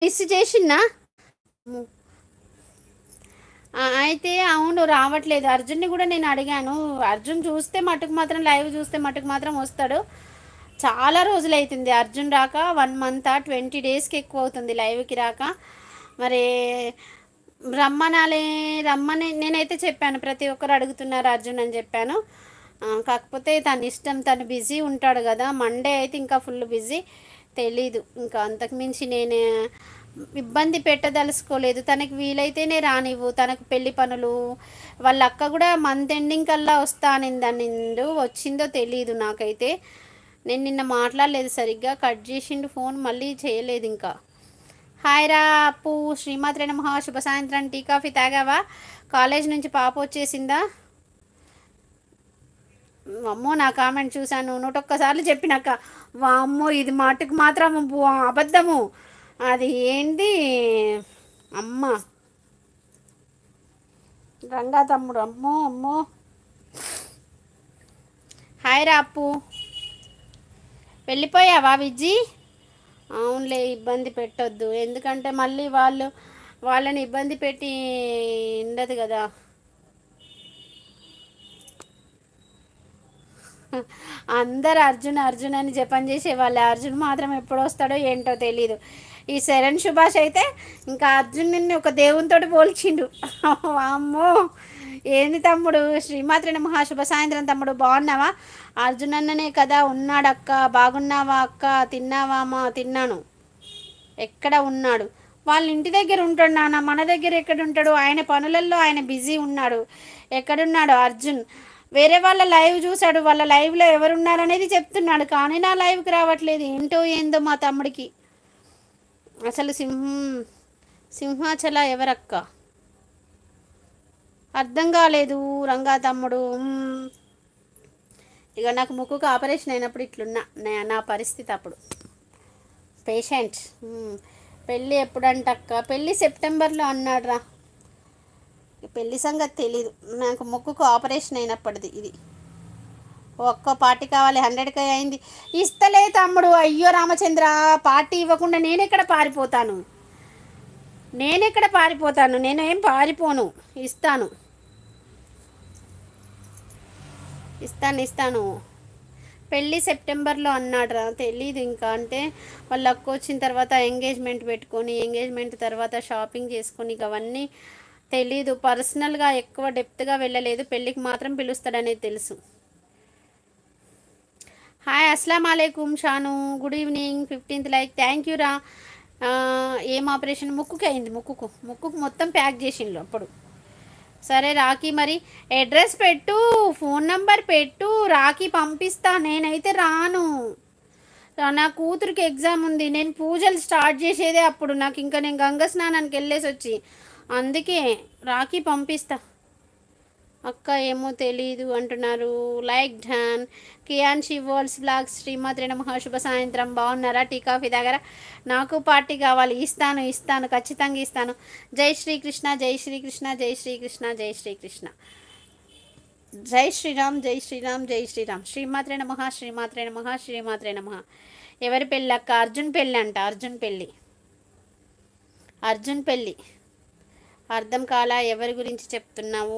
Miss చేసిన్నా. అయితే అవును రావట్లేదు. అర్జున్ని కూడా నేను అడిగాను. అర్జున్ చూస్తే మటుకు మాత్రం లైవ్ చూస్తే మటుకు మాత్రం వస్తాడు. చాలా రోజులైతుంది అర్జున్ రాక. 1 మంత్ 20 డేస్కి ఎక్కువ అవుతుంది లైవ్కి రాక. మరి రమ్మనాలే, రమ్మని నేనైతే చెప్పాను. ప్రతి ఒక్కరు అడుగుతున్నారు అర్జున్ అని చెప్పాను. కాకపోతే తన ఇష్టం, తను బిజీ ఉంటాడు కదా. మండే అయితే ఇంకా ఫుల్ బిజీ. తెలీదు ఇంకా అంతకుమించి నేను ఇబ్బంది పెట్టదలుచుకోలేదు. తనకి వీలైతేనే రానివ్వు, తనకు పెళ్లి పనులు. వాళ్ళ అక్క కూడా మంత్ ఎండింగ్ కల్లా వస్తా అనిందో వచ్చిందో తెలీదు నాకైతే. నేను నిన్న మాట్లాడలేదు సరిగ్గా, కట్ చేసిండు ఫోన్, మళ్ళీ చేయలేదు ఇంకా. హాయ్ రా అప్పు, శ్రీమాత్రే నమః, శుభ సాయంత్రం. Tea coffee తాగావా? కాలేజ్ నుంచి పాప వచ్చేసిందా? అమ్మో నా కామెంట్ చూశాను 101 సార్లు చెప్పినాక. వామ్మో ఇది మాటకు మాత్రం అబద్ధము. అది ఏంది అమ్మ, రంగా తమ్ముడు, అమ్మో అమ్మో. హాయ్ రా అప్పు, వెళ్ళిపోయావా విజ్జి? అవునులే, ఇబ్బంది పెట్టొద్దు. ఎందుకంటే మళ్ళీ వాళ్ళని ఇబ్బంది పెట్టి ఉండదు కదా. అందరు అర్జున్ అర్జున్ అని జపం చేసేవాళ్ళే. అర్జున్ మాత్రం ఎప్పుడు వస్తాడో ఏంటో తెలీదు. ఈ శరణ్ సుభాష్ అయితే ఇంకా అర్జున్ నిన్ను ఒక దేవునితోటి పోల్చిండు. అమ్మో, ఏంది తమ్ముడు? శ్రీమాత్రి నమః, శుభ సాయంత్రం తమ్ముడు. బాగున్నావా? అర్జున్ అన్ననే కదా ఉన్నాడక్క. బాగున్నావా అక్క? తిన్నావా అమ్మా? తిన్నాను. ఎక్కడ ఉన్నాడు? వాళ్ళ ఇంటి దగ్గర ఉంటాడు నాన్న, మన దగ్గర ఎక్కడ ఉంటాడు? ఆయన పనులలో ఆయన బిజీ ఉన్నాడు. ఎక్కడున్నాడు అర్జున్? వేరే వాళ్ళ లైవ్ చూశాడు. వాళ్ళ లైవ్లో ఎవరున్నారనేది చెప్తున్నాడు, కానీ నా లైవ్కి రావట్లేదు. ఏంటో ఏందో మా తమ్ముడికి అసలు. సింహాచల ఎవరక్క? అర్థం కాలేదు రంగా తమ్ముడు. ఇక నాకు ముక్కుకు ఆపరేషన్ అయినప్పుడు ఇట్లున్నా నా పరిస్థితి అప్పుడు. పేషెంట్. పెళ్ళి ఎప్పుడంటక్క? పెళ్ళి సెప్టెంబర్లో అన్నాడు రా. పెళ్లి సంగతి తెలీదు నాకు. ముక్కుకు ఆపరేషన్ అయినప్పటిది ఇది. ఒక్క పార్టీ కావాలి, 100K అయింది. ఇస్తలే తమ్ముడు. అయ్యో రామచంద్ర, పార్టీ ఇవ్వకుండా నేనెక్కడ పారిపోతాను? నేను ఏం పారిపోను. ఇస్తాను ఇస్తాను ఇస్తాను. పెళ్ళి సెప్టెంబర్లో అన్నాడు రా. తెలీదు ఇంకా. అంటే వాళ్ళ అక్క వచ్చిన తర్వాత ఎంగేజ్మెంట్ పెట్టుకొని, ఎంగేజ్మెంట్ తర్వాత షాపింగ్ చేసుకొని, ఇక అవన్నీ తెలీదు. పర్సనల్గా ఎక్కువ డెప్త్గా వెళ్ళలేదు. పెళ్ళికి మాత్రం పిలుస్తాడనేది తెలుసు. హాయ్, అస్సలం అయికుం Shanu, good evening. 15th like, thank you రా. ఏం ఆపరేషన్? ముక్కుకి అయింది. ముక్కుకు మొత్తం ప్యాక్ చేసిండు అప్పుడు. సరే రాఖీ, మరి అడ్రస్ పెట్టు, ఫోన్ నంబర్ పెట్టు, రాఖీ పంపిస్తా. నేనైతే రాను. నా కూతురికి ఎగ్జామ్ ఉంది. నేను పూజలు స్టార్ట్ చేసేదే అప్పుడు. నాకు ఇంకా నేను గంగ స్నానానికి వెళ్ళేసి వచ్చి, అందుకే రాఖీ పంపిస్తా. అక్క ఏమో తెలీదు అంటున్నారు. లైక్ డాన్ కియాన్షి వరల్డ్స్ బ్లాగ్స్, శ్రీమాత్రి నమః, శుభ సాయంత్రం. బాగున్నారా? టీ కాఫీ దగ్గర. నాకు పార్టీ కావాలి. ఇస్తాను ఖచ్చితంగా ఇస్తాను. జై శ్రీకృష్ణ, జై శ్రీకృష్ణ, జై శ్రీకృష్ణ, జై శ్రీకృష్ణ. జై శ్రీరామ్, జై శ్రీరామ్, జై శ్రీరామ్. శ్రీమాత్రే నమః, శ్రీమాత్రే నమః, శ్రీమాత్రే నమః. ఎవరి పెళ్ళి అక్క? అర్జున్ పెళ్ళి అంట. అర్జున్ పెళ్ళి. అర్థం కాలా, ఎవరి గురించి చెప్తున్నావు?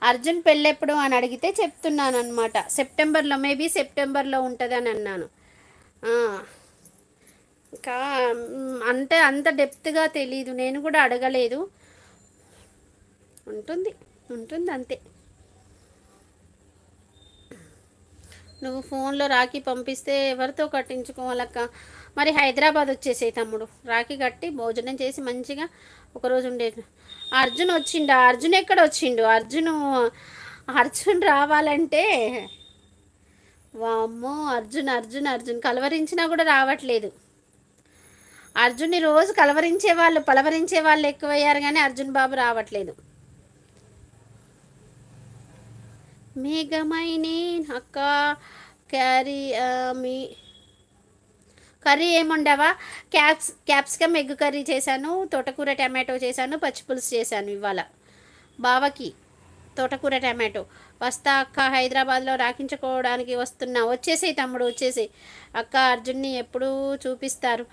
అర్జున్ పెళ్ళెప్పుడు అని అడిగితే చెప్తున్నాను అనమాట. సెప్టెంబర్లో, మేబీ సెప్టెంబర్లో ఉంటుందని అన్నాను. ఇంకా అంటే అంత డెప్త్గా తెలీదు, నేను కూడా అడగలేదు. ఉంటుంది అంతే. నువ్వు ఫోన్లో రాఖీ పంపిస్తే ఎవరితో కట్టించుకోవాలక్క? మరి హైదరాబాద్ వచ్చేసే తమ్ముడు. రాఖీ కట్టి భోజనం చేసి మంచిగా ఒకరోజు ఉండేది. అర్జున్ వచ్చిండా? అర్జున్ ఎక్కడ వచ్చిండు? అర్జున్ రావాలంటే వామ్మో, అర్జున్ కలవరించినా కూడా రావట్లేదు. అర్జున్ని రోజు పలవరించే వాళ్ళు ఎక్కువయ్యారు, కానీ అర్జున్ బాబు రావట్లేదు. మేఘమైనే అక్క కర్రీ ఏముండవా? క్యాప్సికమ్ ఎగ్ కర్రీ చేశాను, తోటకూర టమాటో చేశాను, పచ్చిపులుసు చేశాను ఇవాళ బావకి. తోటకూర టమాటో. వస్తా అక్క, హైదరాబాద్లో రాకించుకోవడానికి వస్తున్నా. వచ్చేసి తమ్ముడు వచ్చేసి. అక్క అర్జున్ని ఎప్పుడు చూపిస్తారు?